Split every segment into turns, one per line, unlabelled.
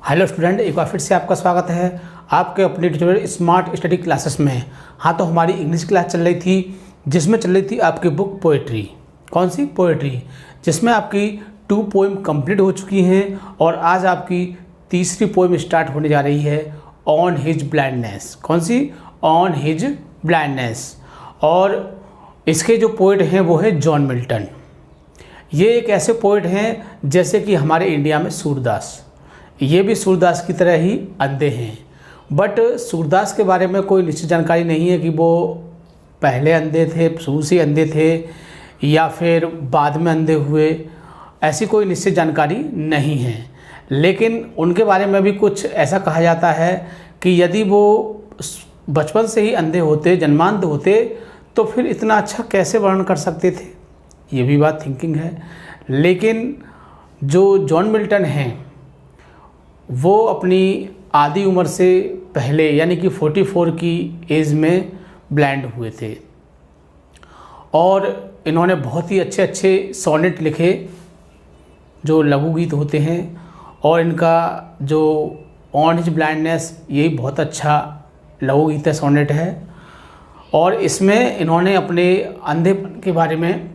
Hello student, एक बार फिर से आपका स्वागत है आपके अपने ट्यूटोरियल स्मार्ट स्टडी क्लासेस में। हाँ, तो हमारी इंग्लिश क्लास चल रही थी जिसमें चल रही थी आपकी बुक पोएट्री। कौन सी? पोएट्री, जिसमें आपकी 2 पोएम कंप्लीट हो चुकी हैं और आज आपकी तीसरी पोएम स्टार्ट होने जा रही है, ऑन हिज ब्लाइंडनेस। कौन सी? On his blindness. और इसके जो पोएट हैं वो है जॉन मिल्टन। ये एक ऐसे पोएट हैं जैसे कि हमारे इंडिया में सूरदास, ये भी सूरदास की तरह ही अंधे हैं। बट सूरदास के बारे में कोई निश्चित जानकारी नहीं है कि वो पहले अंधे थे, शुरू से अंधे थे या फिर बाद में अंधे हुए, ऐसी कोई निश्चित जानकारी नहीं है। लेकिन उनके बारे में भी कुछ ऐसा कहा जाता है कि यदि वो बचपन से ही अंधे होते, जन्मांध होते, तो फिर इतना अच्छा कैसे वर्णन कर सकते थे, ये भी बात थिंकिंग है। लेकिन जो जॉन मिल्टन हैं वो अपनी आधी उम्र से पहले यानी कि 44 की एज में ब्लाइंड हुए थे और इन्होंने बहुत ही अच्छे अच्छे सोनेट लिखे जो लघु गीत होते हैं। और इनका जो ऑन हिज ब्लाइंडनेस, यही बहुत अच्छा लघु गीत है, सोनेट है। और इसमें इन्होंने अपने अंधेपन के बारे में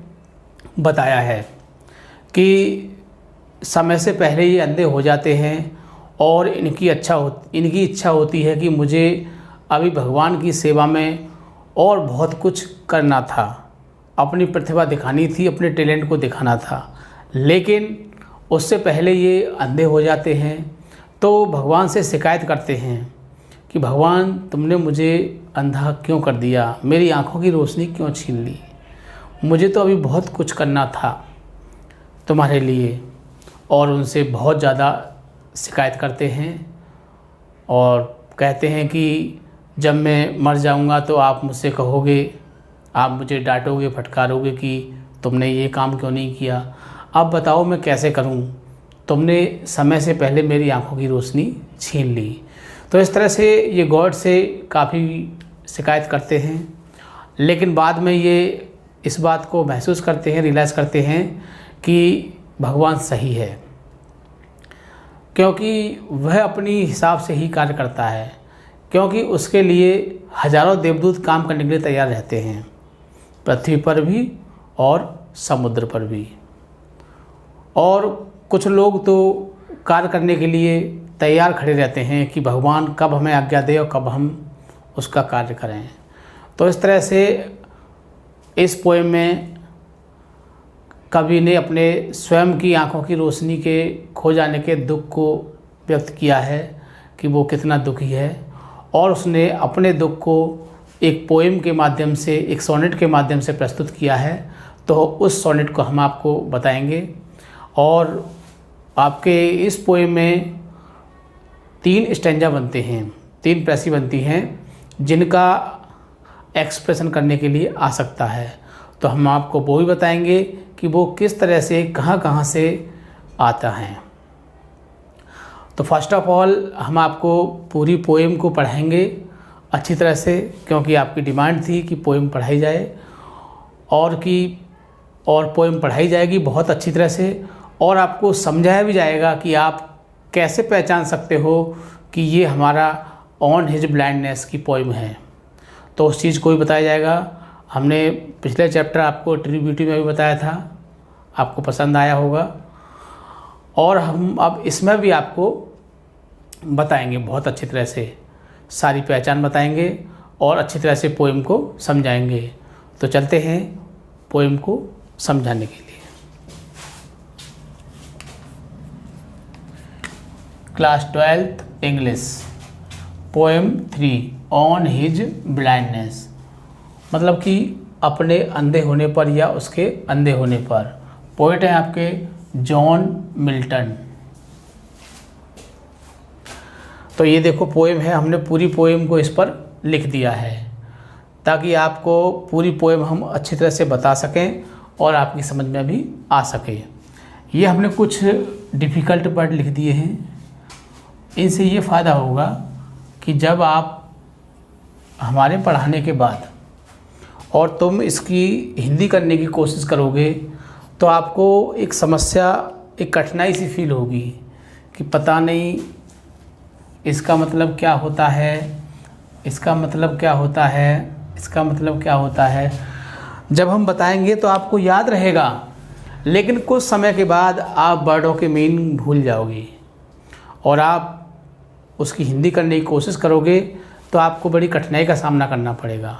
बताया है कि समय से पहले ये अंधे हो जाते हैं और इनकी इच्छा होती है कि मुझे अभी भगवान की सेवा में और बहुत कुछ करना था, अपनी प्रतिभा दिखानी थी, अपने टैलेंट को दिखाना था। लेकिन उससे पहले ये अंधे हो जाते हैं तो भगवान से शिकायत करते हैं कि भगवान, तुमने मुझे अंधा क्यों कर दिया, मेरी आंखों की रोशनी क्यों छीन ली, मुझे तो अभी बहुत कुछ करना था तुम्हारे लिए। और उनसे बहुत ज़्यादा शिकायत करते हैं और कहते हैं कि जब मैं मर जाऊंगा तो आप मुझसे कहोगे, आप मुझे डांटोगे, फटकारोगे कि तुमने ये काम क्यों नहीं किया। अब बताओ मैं कैसे करूं, तुमने समय से पहले मेरी आंखों की रोशनी छीन ली। तो इस तरह से ये गॉड से काफ़ी शिकायत करते हैं। लेकिन बाद में ये इस बात को महसूस करते हैं, रियलाइज़ करते हैं कि भगवान सही है, क्योंकि वह अपनी हिसाब से ही कार्य करता है, क्योंकि उसके लिए हजारों देवदूत काम करने के लिए तैयार रहते हैं, पृथ्वी पर भी और समुद्र पर भी। और कुछ लोग तो कार्य करने के लिए तैयार खड़े रहते हैं कि भगवान कब हमें आज्ञा दे और कब हम उसका कार्य करें। तो इस तरह से इस पोएम में कवि ने अपने स्वयं की आंखों की रोशनी के खो जाने के दुख को व्यक्त किया है कि वो कितना दुखी है। और उसने अपने दुख को एक पोएम के माध्यम से, एक सोनेट के माध्यम से प्रस्तुत किया है। तो उस सोनेट को हम आपको बताएंगे। और आपके इस पोएम में 3 स्टैंजा बनते हैं, 3 प्रैसी बनती हैं जिनका एक्सप्रेशन करने के लिए आ सकता है। तो हम आपको वो भी बताएंगे कि वो किस तरह से, कहाँ से आता है। तो फर्स्ट ऑफ ऑल हम आपको पूरी पोएम को पढ़ाएंगे अच्छी तरह से, क्योंकि आपकी डिमांड थी कि पोएम पढ़ाई जाए और पोएम पढ़ाई जाएगी बहुत अच्छी तरह से। और आपको समझाया भी जाएगा कि आप कैसे पहचान सकते हो कि ये हमारा ऑन हिज ब्लाइंडनेस की पोएम है। तो उस चीज़ को भी बताया जाएगा। हमने पिछले चैप्टर आपको ट्री ब्यूटी में भी बताया था, आपको पसंद आया होगा। और हम अब इसमें भी आपको बताएंगे बहुत अच्छी तरह से, सारी पहचान बताएंगे और अच्छी तरह से पोएम को समझाएंगे। तो चलते हैं पोएम को समझाने के लिए। Class 12th English, poem 3, on his blindness, मतलब कि अपने अंधे होने पर या उसके अंधे होने पर। पोएट हैं आपके जॉन मिल्टन। तो ये देखो पोएम है, हमने पूरी पोएम को इस पर लिख दिया है ताकि आपको पूरी पोएम हम अच्छी तरह से बता सकें और आपकी समझ में भी आ सके। ये हमने कुछ डिफ़िकल्ट वर्ड लिख दिए हैं। इनसे ये फ़ायदा होगा कि जब आप हमारे पढ़ाने के बाद और तुम इसकी हिंदी करने की कोशिश करोगे तो आपको एक समस्या, एक कठिनाई सी फील होगी कि पता नहीं इसका मतलब क्या होता है, इसका मतलब क्या होता है, इसका मतलब क्या होता है। जब हम बताएंगे तो आपको याद रहेगा, लेकिन कुछ समय के बाद आप वर्डों के मीनिंग भूल जाओगे और आप उसकी हिंदी करने की कोशिश करोगे तो आपको बड़ी कठिनाई का सामना करना पड़ेगा।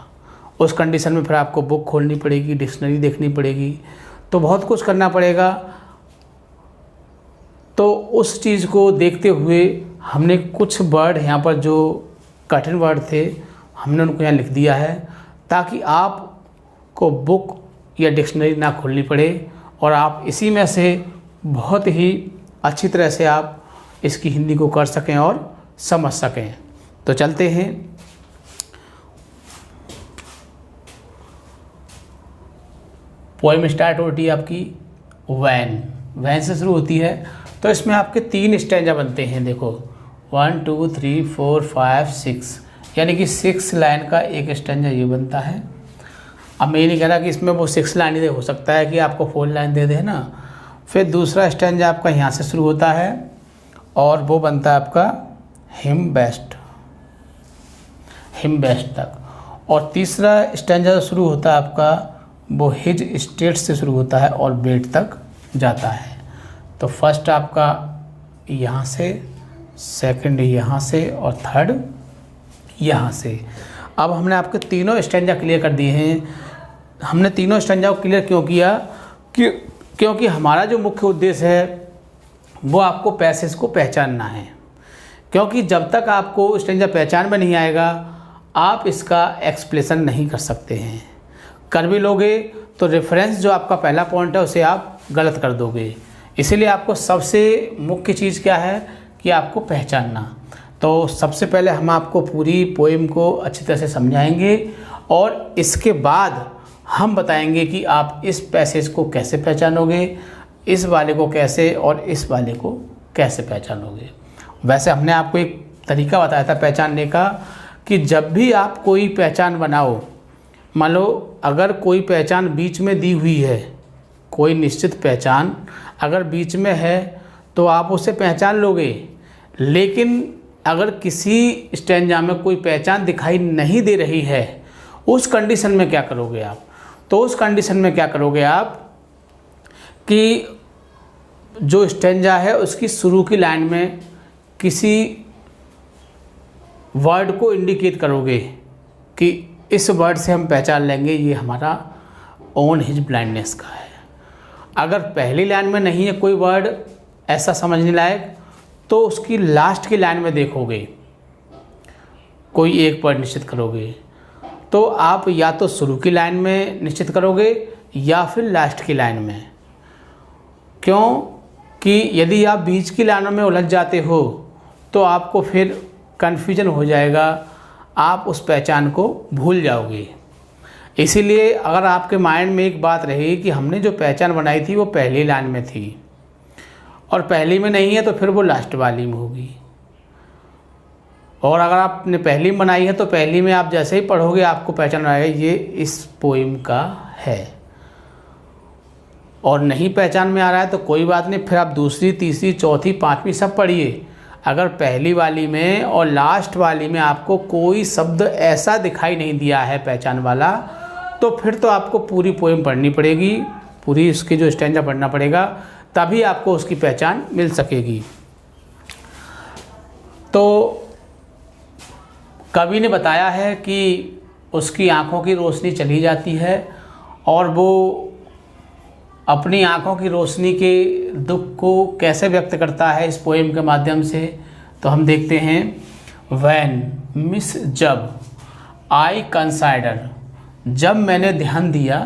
उस कंडीशन में फिर आपको बुक खोलनी पड़ेगी, डिक्शनरी देखनी पड़ेगी, तो बहुत कुछ करना पड़ेगा। तो उस चीज़ को देखते हुए हमने कुछ वर्ड यहाँ पर जो कठिन वर्ड थे हमने उनको यहाँ लिख दिया है, ताकि आपको बुक या डिक्शनरी ना खोलनी पड़े और आप इसी में से बहुत ही अच्छी तरह से आप इसकी हिंदी को कर सकें और समझ सकें। तो चलते हैं। पोएम स्टार्ट होती है आपकी वैन, वैन से शुरू होती है। तो इसमें आपके 3 स्टैंजा बनते हैं। देखो 1 2 3 4 5 6, यानी कि 6 लाइन का एक स्टैंजा ये बनता है। अब मैं ये नहीं कह रहा कि इसमें वो 6 लाइन ही हो सकता है कि आपको 4 लाइन दे दे ना। फिर दूसरा स्टैंजा आपका यहाँ से शुरू होता है और वो बनता है आपका हिम बेस्ट, हिम बेस्ट तक। और तीसरा स्टैंजा जो शुरू होता है आपका वो हिज स्टेट से शुरू होता है और बेट तक जाता है। तो फर्स्ट आपका यहाँ से, सेकंड यहाँ से और थर्ड यहाँ से। अब हमने आपके तीनों स्टैंजा क्लियर कर दिए हैं। हमने तीनों स्टैंजा को क्लियर क्यों किया क्योंकि हमारा जो मुख्य उद्देश्य है वो आपको पैसेज को पहचानना है। क्योंकि जब तक आपको स्टैंजा पहचान में नहीं आएगा आप इसका एक्सप्लेनेशन नहीं कर सकते हैं। कर भी लोगे तो रेफरेंस जो आपका पहला पॉइंट है उसे आप गलत कर दोगे। इसीलिए आपको सबसे मुख्य चीज़ क्या है कि आपको पहचानना। तो सबसे पहले हम आपको पूरी पोएम को अच्छी तरह से समझाएंगे और इसके बाद हम बताएंगे कि आप इस पैसेज को कैसे पहचानोगे, इस वाले को कैसे और इस वाले को कैसे पहचानोगे। वैसे हमने आपको एक तरीका बताया था पहचानने का कि जब भी आप कोई पहचान बनाओ, मान लो अगर कोई पहचान बीच में दी हुई है, कोई निश्चित पहचान अगर बीच में है तो आप उसे पहचान लोगे। लेकिन अगर किसी स्टैंजा में कोई पहचान दिखाई नहीं दे रही है, उस कंडीशन में क्या करोगे आप? तो उस कंडीशन में क्या करोगे आप कि जो स्टैंजा है उसकी शुरू की लाइन में किसी वर्ड को इंडिकेट करोगे कि इस वर्ड से हम पहचान लेंगे ये हमारा ऑन हिज ब्लाइंडनेस का है। अगर पहली लाइन में नहीं है कोई वर्ड ऐसा समझने लायक तो उसकी लास्ट की लाइन में देखोगे, कोई एक वर्ड निश्चित करोगे। तो आप या तो शुरू की लाइन में निश्चित करोगे या फिर लास्ट की लाइन में। क्यों कि यदि आप बीच की लाइनों में उलझ जाते हो तो आपको फिर कन्फ्यूजन हो जाएगा, आप उस पहचान को भूल जाओगे। इसीलिए अगर आपके माइंड में एक बात रही कि हमने जो पहचान बनाई थी वो पहली लाइन में थी और पहली में नहीं है तो फिर वो लास्ट वाली में होगी। और अगर आपने पहली में बनाई है तो पहली में आप जैसे ही पढ़ोगे आपको पहचान आएगा ये इस पोएम का है। और नहीं पहचान में आ रहा है तो कोई बात नहीं, फिर आप दूसरी, तीसरी, चौथी, पांचवी सब पढ़िए। अगर पहली वाली में और लास्ट वाली में आपको कोई शब्द ऐसा दिखाई नहीं दिया है पहचान वाला, तो फिर तो आपको पूरी पोएम पढ़नी पड़ेगी, पूरी उसकी जो स्टैंजा पढ़ना पड़ेगा, तभी आपको उसकी पहचान मिल सकेगी। तो कवि ने बताया है कि उसकी आँखों की रोशनी चली जाती है और वो अपनी आँखों की रोशनी के दुख को कैसे व्यक्त करता है इस पोएम के माध्यम से। तो हम देखते हैं, व्हेन मिस जब आई कंसाइडर, जब मैंने ध्यान दिया,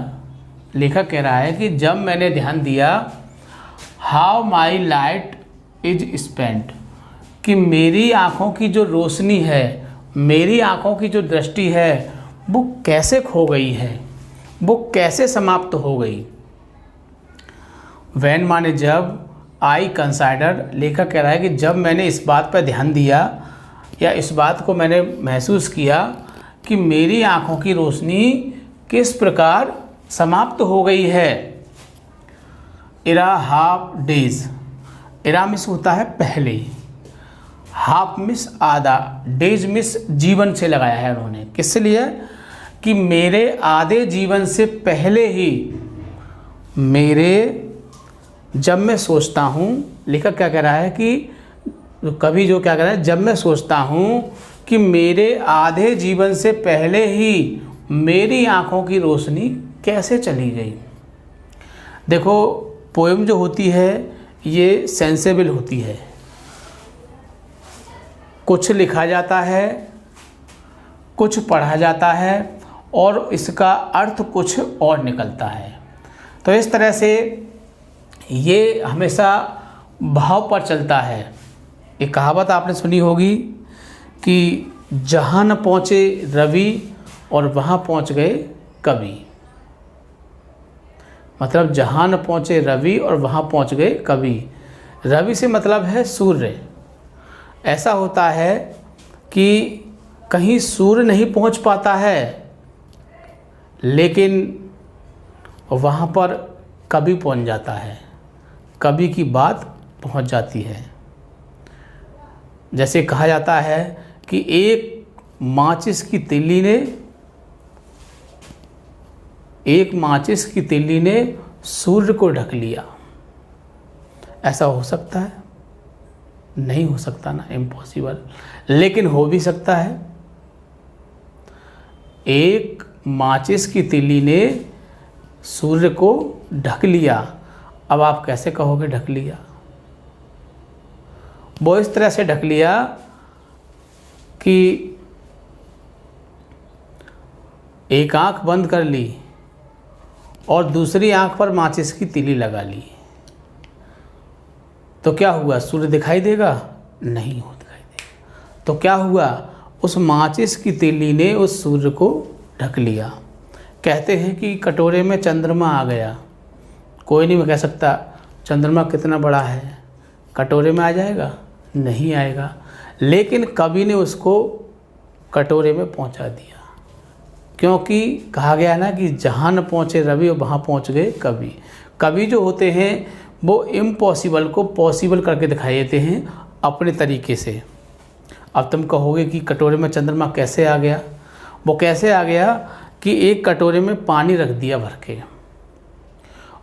लेखक कह रहा है कि जब मैंने ध्यान दिया, how my light is spent, कि मेरी आँखों की जो रोशनी है, मेरी आँखों की जो दृष्टि है वो कैसे खो गई है, वो कैसे समाप्त हो गई। वैन माने जब, आई कंसाइडर, लेखक कह रहा है कि जब मैंने इस बात पर ध्यान दिया या इस बात को मैंने महसूस किया कि मेरी आँखों की रोशनी किस प्रकार समाप्त हो गई है। इरा हाफ डेज, इरा मिस होता है पहले, हाफ मिस आधा, डेज मिस जीवन से लगाया है उन्होंने। किससे लिया? कि मेरे आधे जीवन से पहले ही मेरे, जब मैं सोचता हूँ, लेखक क्या कह रहा है कि कवि जो क्या कह रहा है, जब मैं सोचता हूँ कि मेरे आधे जीवन से पहले ही मेरी आँखों की रोशनी कैसे चली गई। देखो पोएम जो होती है ये सेंसेबल होती है, कुछ लिखा जाता है, कुछ पढ़ा जाता है और इसका अर्थ कुछ और निकलता है। तो इस तरह से ये हमेशा भाव पर चलता है। एक कहावत आपने सुनी होगी कि जहाँ न पहुँचे रवि और वहाँ पहुँच गए कवि। मतलब जहाँ न पहुँचे रवि और वहाँ पहुँच गए कवि। रवि से मतलब है सूर्य। ऐसा होता है कि कहीं सूर्य नहीं पहुँच पाता है, लेकिन वहाँ पर कवि पहुँच जाता है, कवि की बात पहुँच जाती है। जैसे कहा जाता है कि एक माचिस की तीली ने सूर्य को ढक लिया। ऐसा हो सकता है? नहीं हो सकता ना, इम्पॉसिबल। लेकिन हो भी सकता है। एक माचिस की तीली ने सूर्य को ढक लिया। अब आप कैसे कहोगे ढक लिया? वो इस तरह से ढक लिया कि एक आंख बंद कर ली और दूसरी आंख पर माचिस की तीली लगा ली। तो क्या हुआ? सूर्य दिखाई देगा? नहीं हो दिखाई देगा। तो क्या हुआ? उस माचिस की तीली ने उस सूर्य को ढक लिया। कहते हैं कि कटोरे में चंद्रमा आ गया। कोई नहीं कह सकता चंद्रमा कितना बड़ा है, कटोरे में आ जाएगा? नहीं आएगा। लेकिन कवि ने उसको कटोरे में पहुंचा दिया, क्योंकि कहा गया ना कि जहाँ न पहुँचे रवि और वहाँ पहुँच गए कवि। कवि जो होते हैं वो इम्पॉसिबल को पॉसिबल करके दिखाई देते हैं अपने तरीके से। अब तुम कहोगे कि कटोरे में चंद्रमा कैसे आ गया? वो कैसे आ गया कि एक कटोरे में पानी रख दिया भर के,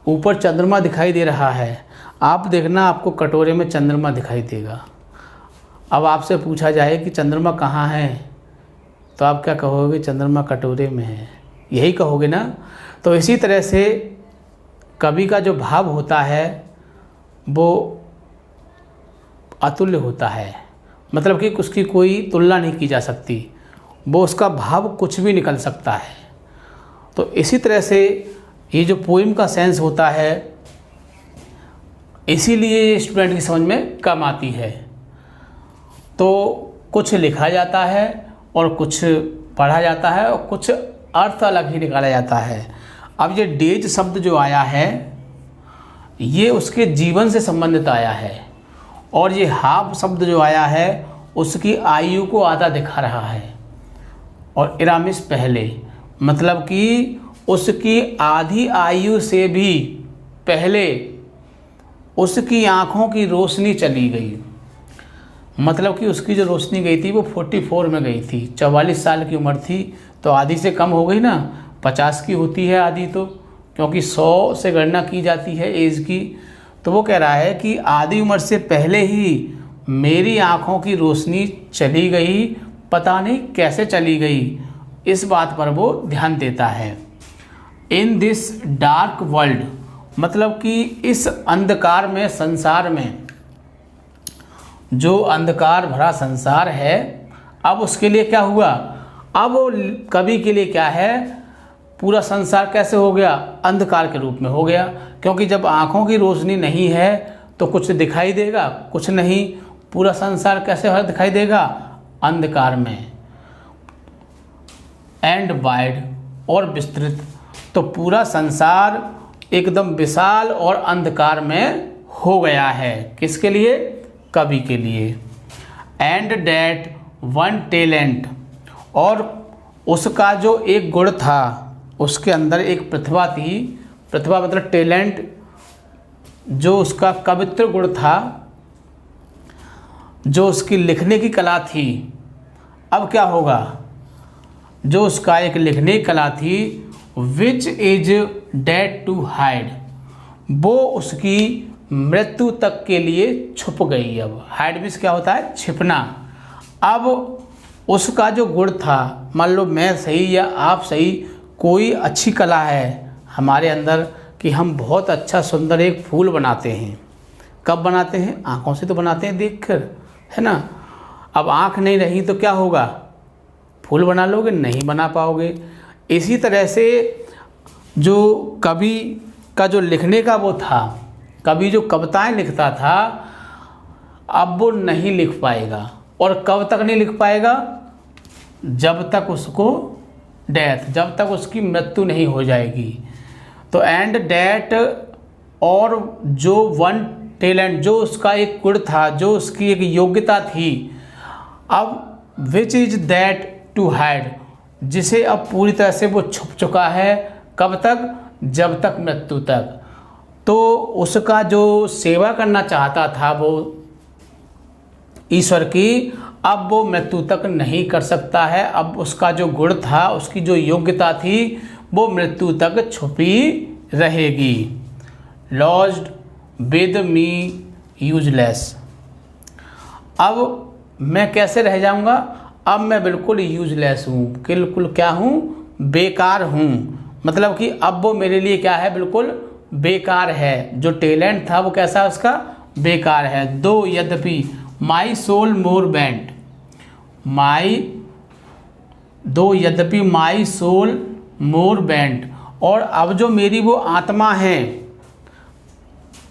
ऊपर चंद्रमा दिखाई दे रहा है। आप देखना आपको कटोरे में चंद्रमा दिखाई देगा। अब आपसे पूछा जाए कि चंद्रमा कहाँ है, तो आप क्या कहोगे? चंद्रमा कटोरे में है, यही कहोगे ना। तो इसी तरह से कवि का जो भाव होता है वो अतुल्य होता है। मतलब कि उसकी कोई तुलना नहीं की जा सकती, वो उसका भाव कुछ भी निकल सकता है। तो इसी तरह से ये जो पोइम का सेंस होता है, इसीलिए स्टूडेंट की समझ में कम आती है। तो कुछ लिखा जाता है और कुछ पढ़ा जाता है और कुछ अर्थ अलग ही निकाला जाता है। अब ये डेज शब्द जो आया है ये उसके जीवन से संबंधित आया है, और ये हाफ शब्द जो आया है उसकी आयु को आधा दिखा रहा है, और इरामिस पहले, मतलब कि उसकी आधी आयु से भी पहले उसकी आँखों की रोशनी चली गई। मतलब कि उसकी जो रोशनी गई थी वो 44 में गई थी। 44 साल की उम्र थी, तो आधी से कम हो गई ना। 50 की होती है आधी, तो क्योंकि 100 से गणना की जाती है एज की। तो वो कह रहा है कि आधी उम्र से पहले ही मेरी आँखों की रोशनी चली गई, पता नहीं कैसे चली गई। इस बात पर वो ध्यान देता है। इन दिस डार्क वर्ल्ड, मतलब कि इस अंधकार में, संसार में, जो अंधकार भरा संसार है, अब उसके लिए क्या हुआ? अब कवि के लिए क्या है? पूरा संसार कैसे हो गया? अंधकार के रूप में हो गया। क्योंकि जब आँखों की रोशनी नहीं है तो कुछ दिखाई देगा? कुछ नहीं। पूरा संसार कैसे हर दिखाई देगा? अंधकार में। एंड वाइड, और विस्तृत। तो पूरा संसार एकदम विशाल और अंधकार में हो गया है। किसके लिए? कवि के लिए। एंड डैट वन टैलेंट, और उसका जो एक गुण था, उसके अंदर एक प्रतिभा थी। प्रतिभा मतलब टैलेंट, जो उसका कवित्व गुण था, जो उसकी लिखने की कला थी, अब क्या होगा, जो उसका एक लिखने की कला थी, which is dead to hide, वो उसकी मृत्यु तक के लिए छुप गई। अब हाइड मीन्स क्या होता है, छिपना। अब उसका जो गुण था, मान लो मैं सही या आप सही, कोई अच्छी कला है हमारे अंदर कि हम बहुत अच्छा सुंदर एक फूल बनाते हैं। कब बनाते हैं, आँखों से तो बनाते हैं देखकर, है ना। अब आँख नहीं रही तो क्या होगा, फूल बना लोगे, नहीं बना पाओगे। इसी तरह से जो कवि का जो लिखने का वो था, कवि जो कविताएं लिखता था, अब वो नहीं लिख पाएगा। और कब तक नहीं लिख पाएगा, जब तक उसको डेथ, जब तक उसकी मृत्यु नहीं हो जाएगी। तो एंड डेट, और जो वन टैलेंट, जो उसका एक गुण था, जो उसकी एक योग्यता थी, अब which is that to hide, जिसे अब पूरी तरह से वो छुप चुका है। कब तक, जब तक मृत्यु तक। तो उसका जो सेवा करना चाहता था वो ईश्वर की, अब वो मृत्यु तक नहीं कर सकता है। अब उसका जो गुण था, उसकी जो योग्यता थी, वो मृत्यु तक छुपी रहेगी। लॉस्ट विद मी यूजलेस, अब मैं कैसे रह जाऊंगा, अब मैं बिल्कुल यूजलेस हूँ, बिल्कुल क्या हूँ, बेकार हूँ। मतलब कि अब वो मेरे लिए क्या है, बिल्कुल बेकार है। जो टैलेंट था वो कैसा है उसका, बेकार है। दो यद्यपि माई सोल मोर बेंट, यद्यपि माई सोल मोर बेंट, और अब जो मेरी वो आत्मा है,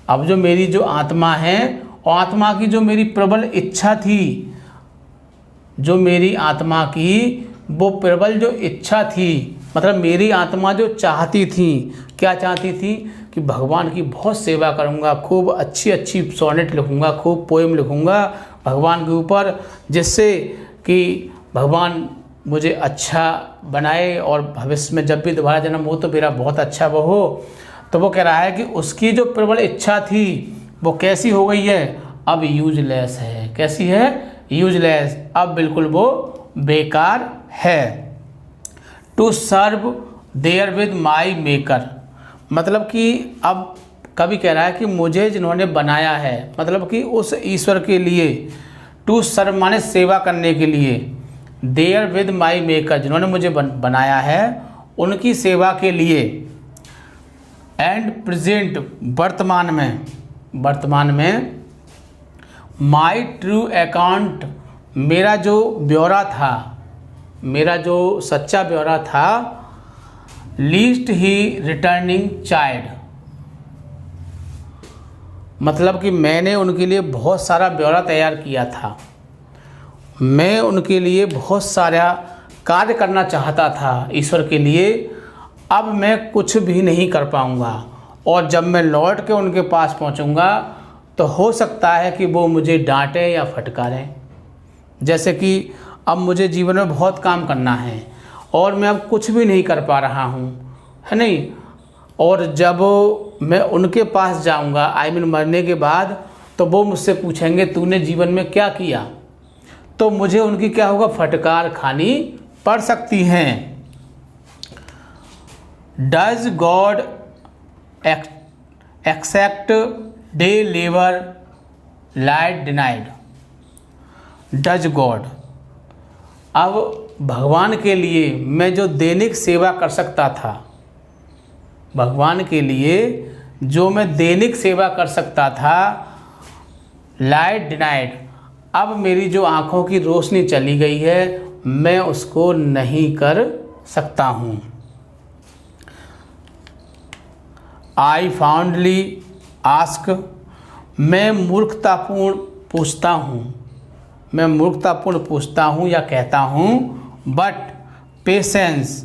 अब जो मेरी जो आत्मा है, और आत्मा की जो मेरी प्रबल इच्छा थी, जो मेरी आत्मा की वो प्रबल जो इच्छा थी, मतलब मेरी आत्मा जो चाहती थी, क्या चाहती थी कि भगवान की बहुत सेवा करूँगा, खूब अच्छी अच्छी सोनेट लिखूँगा, खूब पोएम लिखूँगा भगवान के ऊपर, जिससे कि भगवान मुझे अच्छा बनाए और भविष्य में जब भी दोबारा जन्म हो तो मेरा बहुत अच्छा वो हो। तो वो कह रहा है कि उसकी जो प्रबल इच्छा थी वो कैसी हो गई है, अब यूजलेस है। कैसी है, यूजलेस, अब बिल्कुल वो बेकार है। To serve therewith my maker, मतलब कि अब कवि कह रहा है कि मुझे जिन्होंने बनाया है, मतलब कि उस ईश्वर के लिए, टू सर्व माने सेवा करने के लिए, देयर विद माई मेकर, जिन्होंने मुझे बनाया है उनकी सेवा के लिए, एंड प्रेजेंट, वर्तमान में माई ट्रू अकाउंट, मेरा जो ब्यौरा था, मेरा जो सच्चा ब्यौरा था, लीस्ट ही रिटर्निंग चाइल्ड, मतलब कि मैंने उनके लिए बहुत सारा ब्यौरा तैयार किया था, मैं उनके लिए बहुत सारा कार्य करना चाहता था ईश्वर के लिए। अब मैं कुछ भी नहीं कर पाऊँगा, और जब मैं लौट के उनके पास पहुँचूँगा तो हो सकता है कि वो मुझे डांटें या फटकारें। जैसे कि अब मुझे जीवन में बहुत काम करना है और मैं अब कुछ भी नहीं कर पा रहा हूँ, है नहीं। और जब मैं उनके पास जाऊँगा, मरने के बाद, तो वो मुझसे पूछेंगे तूने जीवन में क्या किया, तो मुझे उनकी क्या होगा, फटकार खानी पड़ सकती हैं। Does God except day labour light denied, does God, अब भगवान के लिए मैं जो दैनिक सेवा कर सकता था, भगवान के लिए जो मैं दैनिक सेवा कर सकता था, लाइट डिनाइड, अब मेरी जो आँखों की रोशनी चली गई है, मैं उसको नहीं कर सकता हूँ। आई फाउंडली आस्क, मैं मूर्खतापूर्ण पूछता हूँ, मैं मूर्खतापूर्ण पूछता हूँ या कहता हूँ, बट पेशेंस,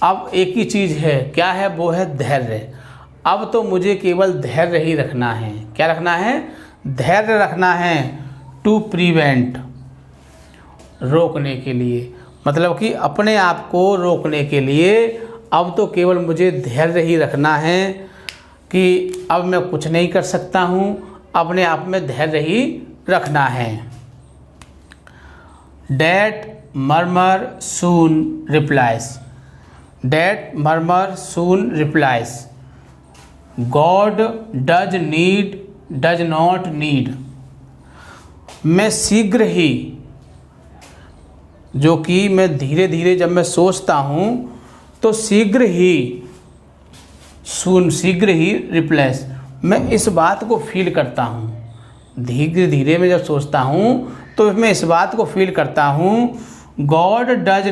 अब एक ही चीज़ है, क्या है, वो है धैर्य। अब तो मुझे केवल धैर्य ही रखना है। क्या रखना है, धैर्य रखना है। टू प्रिवेंट, रोकने के लिए, मतलब कि अपने आप को रोकने के लिए अब तो केवल मुझे धैर्य ही रखना है कि अब मैं कुछ नहीं कर सकता हूँ, अपने आप में धैर्य ही रखना है। That murmur soon replies. That murmur soon replies. God does not need. मैं शीघ्र ही, जो कि मैं धीरे धीरे जब मैं सोचता हूँ तो शीघ्र ही रिप्लेस, मैं इस बात को फील करता हूँ। धीरे धीरे मैं जब सोचता हूँ तो मैं इस बात को फील करता हूँ। गॉड डज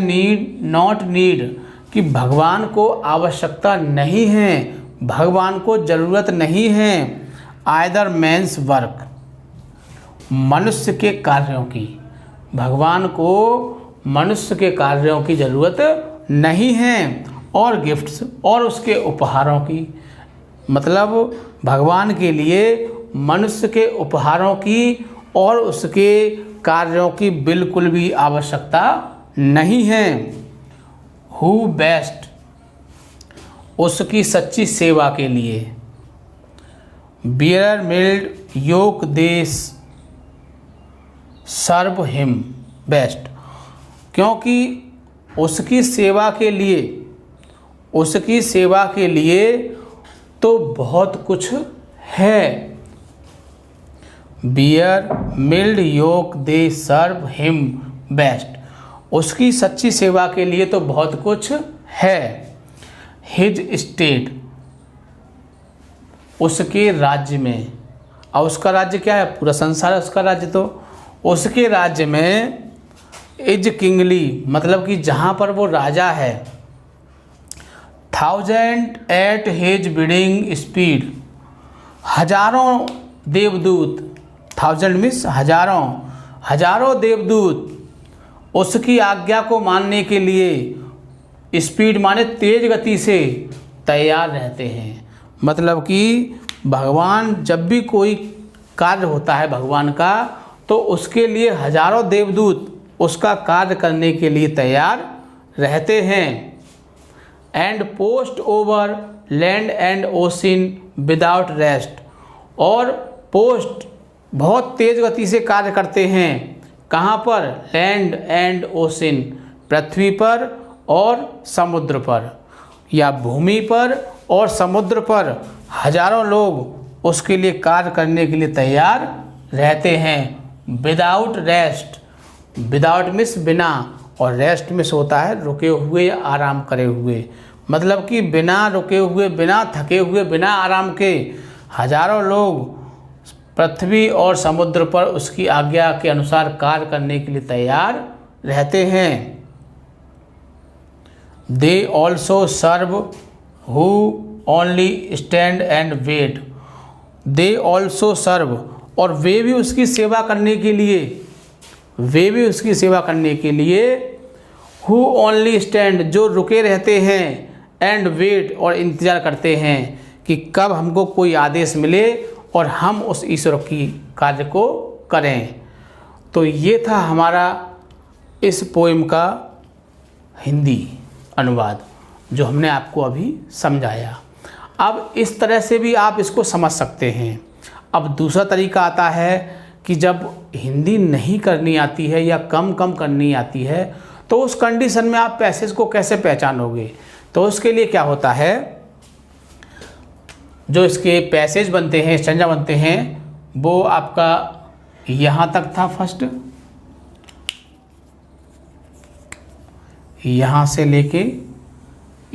नॉट नीड, कि भगवान को आवश्यकता नहीं है, भगवान को ज़रूरत नहीं है। आइदर मैन्स वर्क, मनुष्य के कार्यों की, भगवान को मनुष्य के कार्यों की ज़रूरत नहीं है। और गिफ्ट्स, और उसके उपहारों की, मतलब भगवान के लिए मनुष्य के उपहारों की और उसके कार्यों की बिल्कुल भी आवश्यकता नहीं है। हु बेस्ट, उसकी सच्ची सेवा के लिए। बियर मिल्ड योक देश सर्व हिम बेस्ट, क्योंकि उसकी सेवा के लिए तो बहुत कुछ है। बियर मिल्ड योक दे सर्व हिम बेस्ट, उसकी सच्ची सेवा के लिए तो बहुत कुछ है। हिज स्टेट, उसके राज्य में, और उसका राज्य क्या है? पूरा संसार है उसका राज्य। तो उसके राज्य में इज किंगली, मतलब कि जहाँ पर वो राजा है। 1000 एट हिज बिडिंग स्पीड, हजारों देवदूत, 1000 मीन्स हजारों देवदूत उसकी आज्ञा को मानने के लिए, स्पीड माने तेज गति से, तैयार रहते हैं। मतलब कि भगवान जब भी कोई कार्य होता है भगवान का, तो उसके लिए हजारों देवदूत उसका कार्य करने के लिए तैयार रहते हैं। And post over land and ocean without rest, और पोस्ट बहुत तेज गति से कार्य करते हैं। कहाँ पर? लैंड एंड ओशन, पृथ्वी पर और समुद्र पर, या भूमि पर और समुद्र पर हजारों लोग उसके लिए कार्य करने के लिए तैयार रहते हैं। विदाउट रेस्ट, विदाउट मिस बिना, और रेस्ट मिस होता है रुके हुए या आराम करे हुए, मतलब कि बिना रुके हुए, बिना थके हुए, बिना आराम के हजारों लोग पृथ्वी और समुद्र पर उसकी आज्ञा के अनुसार कार्य करने के लिए तैयार रहते हैं। They also serve who only stand and wait, they also serve, और वे भी उसकी सेवा करने के लिए, हु ओनली स्टैंड, जो रुके रहते हैं, एंड वेट, और इंतज़ार करते हैं कि कब हमको कोई आदेश मिले और हम उस ईश्वर की कार्य को करें। तो ये था हमारा इस पोएम का हिंदी अनुवाद, जो हमने आपको अभी समझाया। अब इस तरह से भी आप इसको समझ सकते हैं। अब दूसरा तरीका आता है कि जब हिंदी नहीं करनी आती है या कम करनी आती है, तो उस कंडीशन में आप पैसेज को कैसे पहचानोगे? तो उसके लिए क्या होता है, जो इसके पैसेज बनते हैं, स्टैंजा बनते हैं, वो आपका यहाँ तक था। फर्स्ट यहाँ से लेके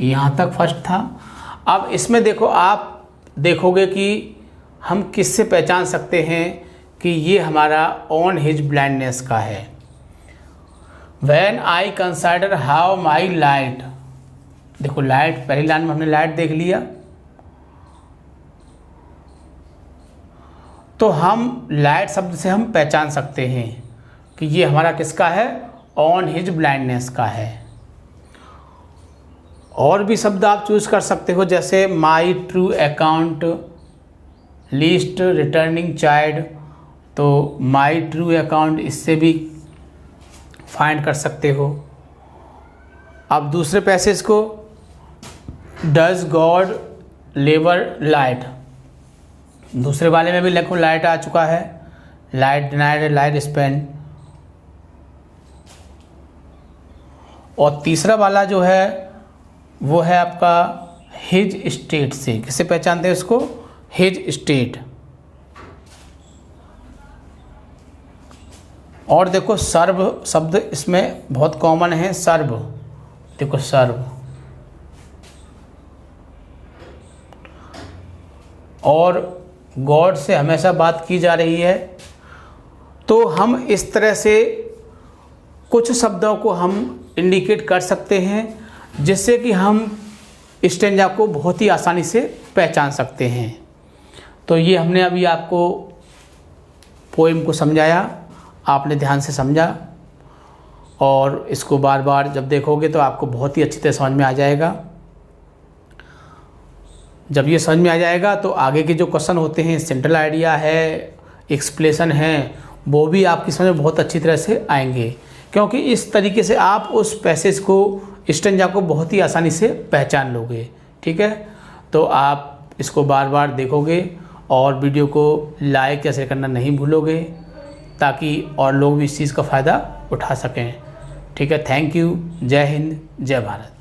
यहाँ तक फर्स्ट था। अब इसमें देखो, आप देखोगे कि हम किससे पहचान सकते हैं कि ये हमारा ऑन हिज ब्लाइंडनेस का है। When I consider how my light, देखो लाइट, पहली लाइन में हमने लाइट देख लिया, तो हम लाइट शब्द से हम पहचान सकते हैं कि ये हमारा किसका है? ऑन हिज ब्लाइंडनेस का है। और भी शब्द आप चूज कर सकते हो, जैसे my true account, least returning child, तो माई ट्रू अकाउंट इससे भी फाइंड कर सकते हो। अब दूसरे पैसेज को, डज गॉड लेवर लाइट, दूसरे वाले में भी देखो लाइट आ चुका है, लाइट डिनाइड, लाइट स्पेंड, और तीसरा वाला जो है वो है आपका हिज स्टेट से। किससे पहचानते हैं उसको? His state. और देखो सर्व शब्द इसमें बहुत कॉमन है, सर्व। देखो सर्व। और गॉड से हमेशा बात की जा रही है, तो हम इस तरह से कुछ शब्दों को हम इंडिकेट कर सकते हैं जिससे कि हम स्टेंजा को बहुत ही आसानी से पहचान सकते हैं। तो ये हमने अभी आपको पोएम को समझाया, आपने ध्यान से समझा और इसको बार बार जब देखोगे तो आपको बहुत ही अच्छी तरह समझ में आ जाएगा। जब ये समझ में आ जाएगा तो आगे के जो क्वेश्चन होते हैं, सेंट्रल आइडिया है, एक्सप्लेशन है, वो भी आपकी समझ में बहुत अच्छी तरह से आएंगे, क्योंकि इस तरीके से आप उस पैसेज को, स्टेंजा को बहुत ही आसानी से पहचान लोगे। ठीक है, तो आप इसको बार बार देखोगे और वीडियो को लाइक या शेयर करना नहीं भूलोगे, ताकि और लोग भी इस चीज़ का फ़ायदा उठा सकें। ठीक है, थैंक यू। जय हिंद, जय भारत।